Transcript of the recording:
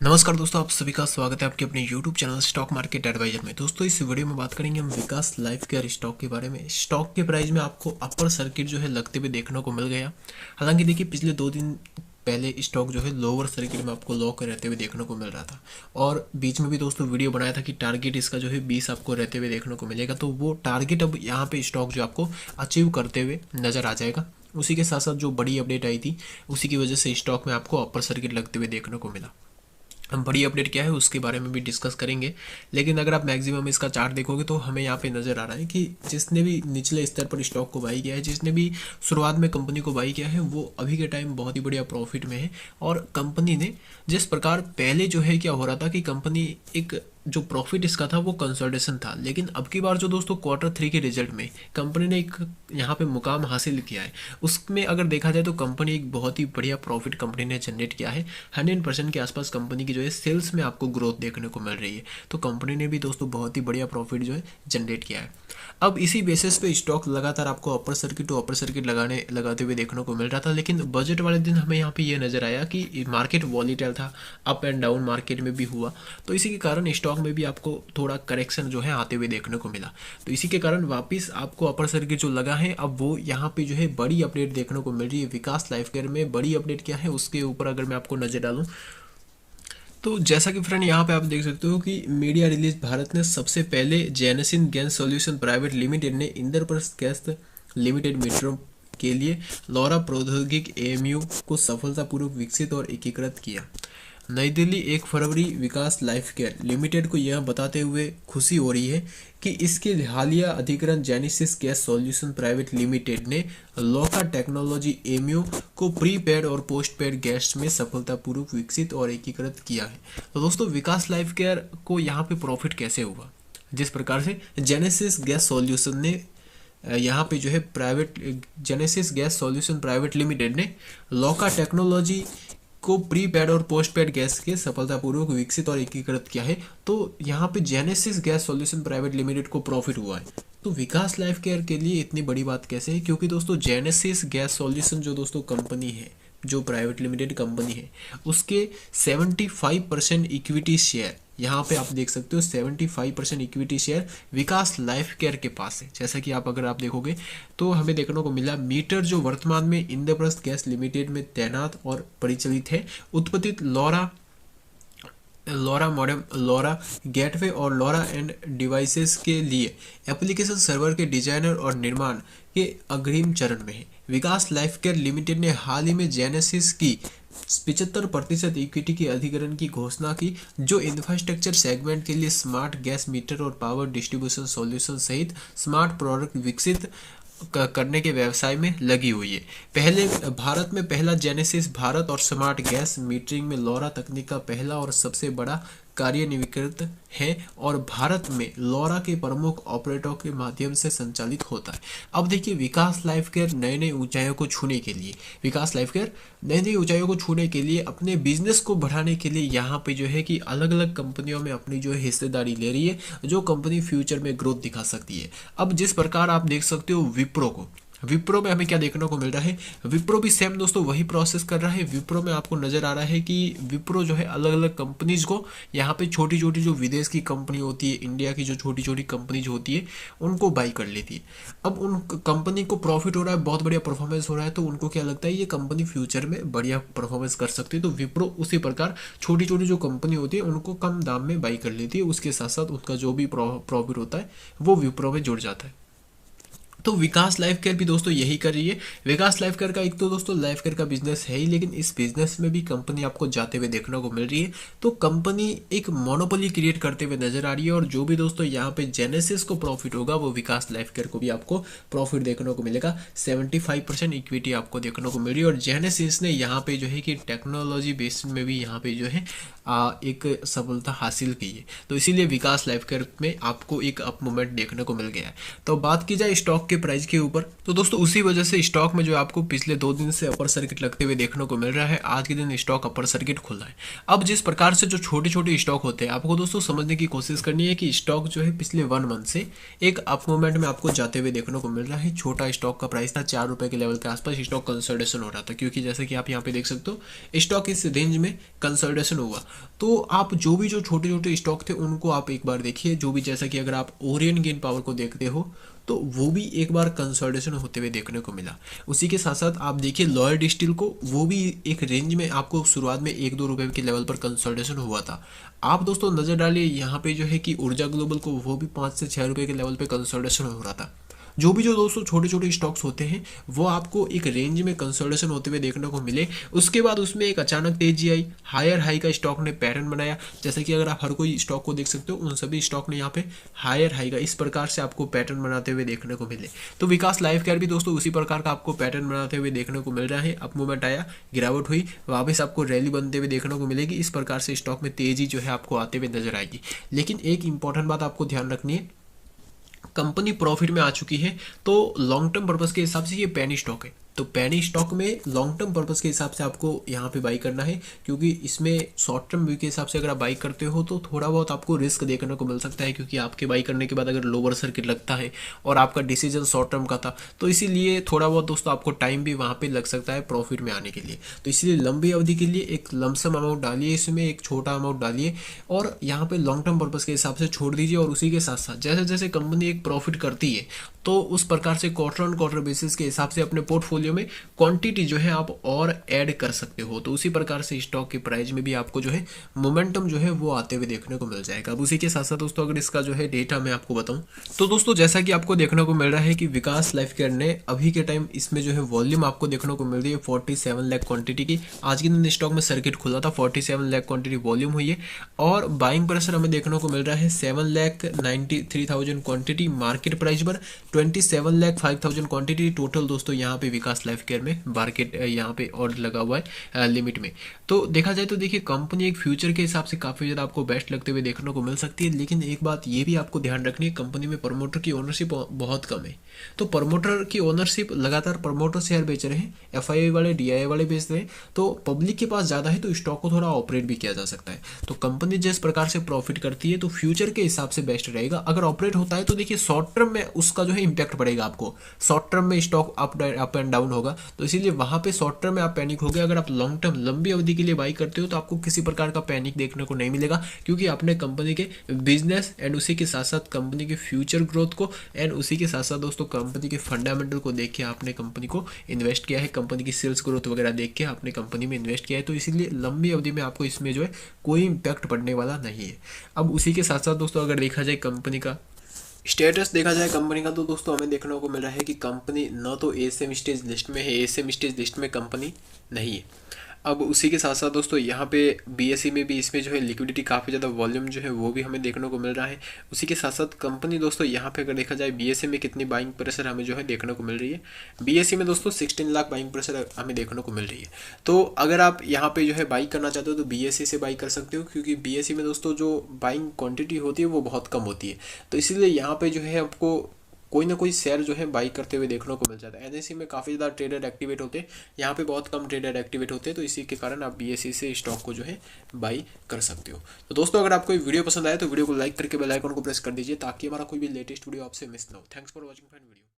नमस्कार दोस्तों, आप सभी का स्वागत है आपके अपने YouTube channel stock market advisor में। दोस्तों इस वीडियो में बात करेंगे हम विकास लाइफ केयर स्टॉक के बारे में। स्टॉक के प्राइस में आपको अपर सर्किट जो है लगते हुए देखने को मिल गया। हालांकि देखिए पिछले 2 दिन पहले स्टॉक जो है लोअर सर्किट में आपको लॉक रहते हुए देखने को मिल रहा था, और बीच में भी दोस्तों वीडियो बनाया था कि टारगेट इसका जो है 20 आपको रहते हुए देखने को मिलेगा। तो वो टारगेट अब यहाँ पे स्टॉक जो आपको अचीव करते हुए नजर आ जाएगा। उसी के साथ साथ जो बड़ी अपडेट आई थी उसी की वजह से स्टॉक में आपको अपर सर्किट लगते हुए देखने को मिला। हम बड़ी अपडेट क्या है उसके बारे में भी डिस्कस करेंगे। लेकिन अगर आप मैक्सिमम इसका चार्ट देखोगे तो हमें यहाँ पे नज़र आ रहा है कि जिसने भी निचले स्तर पर स्टॉक को बाई किया है, जिसने भी शुरुआत में कंपनी को बाई किया है, वो अभी के टाइम बहुत ही बढ़िया प्रॉफिट में है। और कंपनी ने जिस प्रकार पहले जो है क्या हो रहा था कि कंपनी एक जो प्रॉफिट इसका था वो कंसोलिडेशन था, लेकिन अब की बार जो दोस्तों Q3 के रिजल्ट में कंपनी ने एक यहाँ पे मुकाम हासिल किया है, उसमें अगर देखा जाए तो कंपनी एक बहुत ही बढ़िया प्रॉफिट कंपनी ने जनरेट किया है। 100% के आसपास कंपनी की जो है सेल्स में आपको ग्रोथ देखने को मिल रही है। तो कंपनी ने भी दोस्तों बहुत ही बढ़िया प्रॉफिट जो है जनरेट किया है। अब इसी बेसिस पे स्टॉक लगातार आपको upper circuit to upper circuit लगाते हुए देखने को मिल रहा था। लेकिन बजट वाले दिन हमें यहाँ पे ये नजर आया कि मार्केट वॉलीटाइल था, अप एंड डाउन मार्केट में भी हुआ। तो इसी के कारण स्टॉक में भी आपको थोड़ा करेक्शन जो है आते हुए देखने को मिला। तो इसी के कारण वापस आपको अपर सर्किट जो लगा है, अब वो यहाँ पे जो है बड़ी अपडेट देखने को मिल रही है। विकास लाइफ केयर में बड़ी अपडेट क्या है उसके ऊपर अगर मैं आपको नजर डालूं तो जैसा कि फ्रेंड यहाँ पे आप देख सकते हो कि मीडिया रिलीज भारत ने सबसे पहले जेनेसिन गैस सॉल्यूशन प्राइवेट लिमिटेड ने इंद्रप्रस्थ गैस लिमिटेड मेट्रो के लिए लॉरा प्रौद्योगिक एएमयू को सफलतापूर्वक विकसित और एकीकृत किया। नई दिल्ली 1 फरवरी। विकास लाइफ केयर लिमिटेड को यह बताते हुए खुशी हो रही है कि इसके हालिया अधिग्रहण genesis gas solution private limited ने लॉका टेक्नोलॉजी एमयू को प्रीपेड और पोस्टपेड गैस में सफलतापूर्वक विकसित और एकीकृत किया है। तो दोस्तों विकास लाइफ केयर को यहाँ पे प्रॉफिट कैसे हुआ, जिस प्रकार से जेनेसिस गैस सॉल्यूशन ने यहाँ पे जो है private genesis gas solution private limited ने लॉका टेक्नोलॉजी को प्रीपेड और पोस्टपेड गैस के सफलतापूर्वक विकसित और एकीकृत किया है। तो यहाँ पे genesis gas solution private limited को प्रॉफिट हुआ है। तो विकास लाइफ केयर के लिए इतनी बड़ी बात कैसे है, क्योंकि दोस्तों जेनेसिस गैस सॉल्यूशन जो दोस्तों कंपनी है, जो प्राइवेट लिमिटेड कंपनी है, उसके 75% इक्विटी शेयर यहाँ पे आप देख सकते हो। 75% इक्विटी शेयर विकास लाइफ केयर के पास है। जैसा कि अगर आप देखोगे तो हमें देखने को मिला मीटर जो वर्तमान में इंद्रप्रस्थ गैस लिमिटेड में तैनात और परिचालित है, उत्पादित लॉरा मॉडेम, लॉरा गेटवे और लॉरा एंड डिवाइसेस के लिए एप्लीकेशन सर्वर के डिजाइनर और निर्माण के अग्रिम चरण में है। विकास लाइफ केयर लिमिटेड ने हाल ही में जेनेसिस की 75% इक्विटी के अधिग्रहण की घोषणा की, जो इंफ्रास्ट्रक्चर सेगमेंट के लिए स्मार्ट गैस मीटर और पावर डिस्ट्रीब्यूशन सॉल्यूशन सहित स्मार्ट प्रोडक्ट विकसित करने के व्यवसाय में लगी हुई है। पहले भारत में पहला जेनेसिस भारत और स्मार्ट गैस मीटरिंग में लॉरा तकनीक का पहला और सबसे बड़ा कार्यनिर्विकृत है, और भारत में लॉरा के प्रमुख ऑपरेटरों के माध्यम से संचालित होता है। अब देखिए विकास लाइफ केयर नए नए ऊंचाइयों को छूने के लिए, विकास लाइफ केयर नई नई ऊंचाइयों को छूने के लिए, अपने बिजनेस को बढ़ाने के लिए यहाँ पे जो है कि अलग अलग कंपनियों में अपनी जो है हिस्सेदारी ले रही है, जो कंपनी फ्यूचर में ग्रोथ दिखा सकती है। अब जिस प्रकार आप देख सकते हो विप्रो में हमें क्या देखने को मिल रहा है, विप्रो भी सेम दोस्तों वही प्रोसेस कर रहा है। विप्रो में आपको नजर आ रहा है कि विप्रो जो है अलग अलग कंपनीज को, यहाँ पे छोटी छोटी जो विदेश की कंपनी होती है, इंडिया की जो छोटी छोटी कंपनीज होती है, उनको बाई कर लेती है। अब उन कंपनी को प्रॉफिट हो रहा है, बहुत बढ़िया परफॉर्मेंस हो रहा है, तो उनको क्या लगता है ये कंपनी फ्यूचर में बढ़िया परफॉर्मेंस कर सकती है। तो विप्रो उसी प्रकार छोटी छोटी जो कंपनी होती है उनको कम दाम में बाई कर लेती है, उसके साथ साथ उनका जो भी प्रॉफिट होता है वो विप्रो में जुड़ जाता है। तो विकास लाइफ केयर भी दोस्तों यही कर रही है। विकास लाइफ केयर का एक तो दोस्तों लाइफ केयर का बिजनेस है ही, लेकिन इस बिजनेस में भी कंपनी आपको जाते हुए देखने को मिल रही है। तो कंपनी एक मोनोपोली क्रिएट करते हुए नजर आ रही है, और जो भी दोस्तों यहाँ पे जेनेसिस को प्रॉफिट होगा वो विकास लाइफ केयर को भी आपको प्रॉफिट देखने को मिलेगा। 75% इक्विटी आपको देखने को मिल रही है, और जेनेसिस ने यहाँ पे जो है कि टेक्नोलॉजी बेस्ड में भी यहाँ पे जो है एक सफलता हासिल की है। तो इसीलिए विकास लाइफ केयर में आपको एक अप मूवमेंट देखने को मिल गया है। तो बात की जाए स्टॉक के प्राइस के ऊपर। तो दोस्तों उसी वजह से स्टॉक में जो आपको पिछले 2 दिन से अपर सर्किट लगते हुए देखने को मिल रहा है, आज के दिन स्टॉक अपर सर्किट खुला है। अब जिस प्रकार से जो छोटे छोटे स्टॉक होते हैं, आपको दोस्तों समझने की कोशिश करनी है कि स्टॉक जो है पिछले 1 मंथ से एक अप मूवमेंट में आपको जाते हुए देखने को मिल रहा है। छोटा स्टॉक का प्राइस था 4 रुपए के लेवल के आसपास, स्टॉक कंसोलिडेशन हो रहा था, क्योंकि जैसे कि आप यहाँ पे देख सकते हो स्टॉक इस रेंज में कंसोलिडेशन हुआ। तो आप जो छोटे छोटे स्टॉक थे उनको आप एक बार देखिए, जो भी, जैसा कि अगर आप ओरियन गेन पावर को देखते हो तो वो भी एक बार कंसोलिडेशन होते हुए देखने को मिला। उसी के साथ साथ आप देखिए लॉयड स्टील को, वो भी एक रेंज में आपको शुरुआत में 1-2 रुपए के लेवल पर कंसोलिडेशन हुआ था। आप दोस्तों नजर डालिए यहाँ पे जो है कि ऊर्जा ग्लोबल को, वो भी 5 से 6 रुपए के लेवल पे कंसोलिडेशन हो रहा था। जो दोस्तों छोटे छोटे स्टॉक्स होते हैं वो आपको एक रेंज में कंसोलिडेशन होते हुए देखने को मिले, उसके बाद उसमें एक अचानक तेजी आई, हायर हाई का स्टॉक ने पैटर्न बनाया। जैसे कि अगर आप हर कोई स्टॉक को देख सकते हो, उन सभी स्टॉक ने यहाँ पे हायर हाई का इस प्रकार से आपको पैटर्न बनाते हुए देखने को मिले। तो विकास लाइफ केयर भी दोस्तों उसी प्रकार का आपको पैटर्न बनाते हुए देखने को मिल रहा है। अप मूवमेंट आया, गिरावट हुई, वापस आपको रैली बनते हुए देखने को मिलेगी। इस प्रकार से स्टॉक में तेजी जो है आपको आते हुए नजर आएगी। लेकिन एक इंपॉर्टेंट बात आपको ध्यान रखनी है, कंपनी प्रॉफिट में आ चुकी है, तो लॉन्ग टर्म पर्पस के हिसाब से ये पेनी स्टॉक है। तो पेनी स्टॉक में लॉन्ग टर्म पर्पस के हिसाब से आपको यहाँ पे बाई करना है, क्योंकि इसमें शॉर्ट टर्म व्यू के हिसाब से अगर आप बाई करते हो तो थोड़ा बहुत आपको रिस्क देखने को मिल सकता है, क्योंकि आपके बाई करने के बाद अगर लोअर सर्किट लगता है और आपका डिसीजन शॉर्ट टर्म का था, तो इसीलिए थोड़ा बहुत दोस्तों आपको टाइम भी वहाँ पे लग सकता है प्रॉफिट में आने के लिए। तो इसलिए लंबी अवधि के लिए एक लमसम अमाउंट डालिए, इसमें एक छोटा अमाउंट डालिए और यहाँ पे लॉन्ग टर्म पर्पस के हिसाब से छोड़ दीजिए। और उसी के साथ साथ जैसे जैसे कंपनी एक प्रॉफिट करती है तो उस प्रकार से क्वार्टर ऑन क्वार्टर बेसिस के हिसाब से अपने पोर्टफोलियो में क्वांटिटी जो है आप और ऐड कर सकते हो। तो उसी प्रकार से स्टॉक के प्राइस में भी आपको जो है मोमेंटम जो है वो आते हुए देखने को मिल जाएगा। अब उसी के साथ साथ दोस्तों अगर इसका जो है डेटा मैं आपको बताऊं, तो दोस्तों जैसा कि आपको देखने को मिल रहा है कि विकास लाइफ केयर ने अभी के टाइम इसमें जो है वॉल्यूम आपको देखने को मिल रही है 47 लाख क्वांटिटी की। आज के दिन स्टॉक में सर्किट खुला था, 47 लाख क्वांटिटी वॉल्यूम हुई है और बाइंग प्रेशर हमें देखने को मिल रहा है 7,93,000 क्वांटिटी मार्केट प्राइस पर, 27,05,000 क्वांटिटी टोटल दोस्तों यहाँ पे विकास लाइफ केयर में मार्केट यहाँ पे ऑर्डर लगा हुआ है लिमिट में। तो देखा जाए तो देखिए कंपनी एक फ्यूचर के हिसाब से काफ़ी ज़्यादा आपको बेस्ट लगते हुए देखने को मिल सकती है। लेकिन एक बात ये भी आपको ध्यान रखनी है, कंपनी में प्रमोटर की ओनरशिप बहुत कम है। तो प्रमोटर की ओनरशिप लगातार प्रमोटर शेयर बेच रहे हैं, एफआईआई वाले डीआईआई वाले बेच रहे हैं, तो पब्लिक के पास ज़्यादा है तो स्टॉक को थोड़ा ऑपरेट भी किया जा सकता है। तो कंपनी जिस प्रकार से प्रॉफिट करती है तो फ्यूचर के हिसाब से बेस्ट रहेगा। अगर ऑपरेट होता है तो देखिए शॉर्ट टर्म में उसका जो है इंपैक्ट पड़ेगा आपको, शॉर्ट टर्म में स्टॉक अप एंड डाउन होगा, तो इसीलिए वहां पे शॉर्ट टर्म में आप पैनिक हो गए। अगर आप लॉन्ग टर्म लंबी अवधि के लिए बाई करते हो तो आपको किसी प्रकार का पैनिक देखने को नहीं मिलेगा, क्योंकि आपने कंपनी के बिजनेस एंड उसी के साथ साथ कंपनी के फ्यूचर ग्रोथ को एंड उसी के साथ साथ दोस्तों कंपनी के फंडामेंटल को देख के आपने कंपनी को इन्वेस्ट किया है, कंपनी की सेल्स ग्रोथ वगैरह देख के आपने कंपनी में इन्वेस्ट किया है। तो इसीलिए लंबी अवधि में आपको इसमें जो है कोई इंपैक्ट पड़ने वाला नहीं है। अब उसी के साथ साथ दोस्तों अगर देखा जाए कंपनी का स्टेटस देखा जाए कंपनी का, तो दोस्तों हमें देखने को मिल रहा है कि कंपनी न तो एएसएम स्टेज लिस्ट में है, एएसएम स्टेज लिस्ट में कंपनी नहीं है। अब उसी के साथ साथ दोस्तों यहाँ पे बीएसई में भी इसमें जो है लिक्विडिटी काफ़ी ज़्यादा वॉल्यूम जो है वो भी हमें देखने को मिल रहा है। उसी के साथ साथ कंपनी दोस्तों यहाँ पे अगर देखा जाए बीएसई में कितनी बाइंग प्रेशर हमें जो है देखने को मिल रही है, बीएसई में दोस्तों 16 लाख बाइंग प्रेशर हमें देखने को मिल रही है। तो अगर आप यहाँ पे जो है बाई करना चाहते हो तो बीएसई से बाई कर सकते हो, क्योंकि बीएसई में दोस्तों जो बाइंग क्वान्टिटी होती है वो बहुत कम होती है। तो इसलिए यहाँ पे जो है आपको कोई ना कोई शेयर जो है बाई करते हुए देखने को मिल जाता है। एनएससी में काफ़ी ज़्यादा ट्रेडर एक्टिवेट होते हैं, यहाँ पे बहुत कम ट्रेडर एक्टिवेट होते हैं, तो इसी के कारण आप बीएसई से स्टॉक को जो है बाई कर सकते हो। तो दोस्तों अगर आपको वीडियो पसंद आए तो वीडियो को लाइक करके बेल आइकन को प्रेस कर दीजिए, ताकि हमारा कोई भी लेटेस्ट वीडियो आपसे मिस ना हो। Thanks for watching fine video.